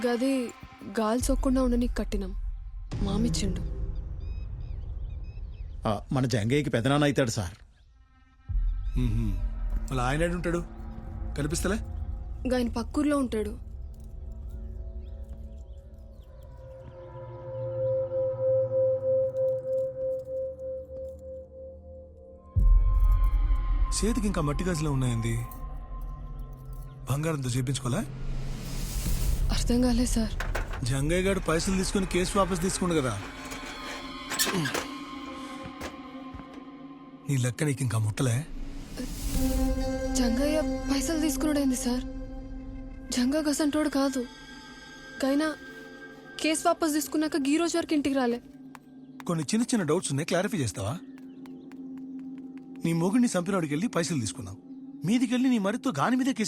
గది గాలి సోకుండా ఉండని కట్టినాం మామిచ్చిండు. మన జంగయ్యకి పెదనాన్న అవుతాడు సార్. మళ్ళీ ఆయన ఉంటాడు కనిపిస్తలే. ఆయన పక్కూర్లో ఉంటాడు. చేతికి ఇంకా మట్టి గాజులో ఉన్నాయండి. బంగారంతో చేపించుకోలే? అర్థం కాలే సార్. జంగయ్య గారు పైసలు తీసుకుని కేసు వాపస్ తీసుకుండు కదా, నీ లెక్క నీకు ఇంకా ముట్టలే? జంగయ్య పైసలు తీసుకున్నాడైంది సార్. జంగా గసంటోడు కాదు. కైనా కేసు వాపస్ తీసుకున్నాక ఈ రోజు వరకు ఇంటికి రాలే. కొన్ని చిన్న చిన్న డౌట్స్ ఉన్నాయి, క్లారిఫై చేస్తావా? నీ మొగుడిని చంపినవాడికి వెళ్ళి పైసలు తీసుకున్నావు, మీదికెళ్ళి నీ మరితో గాని మీదే కేసు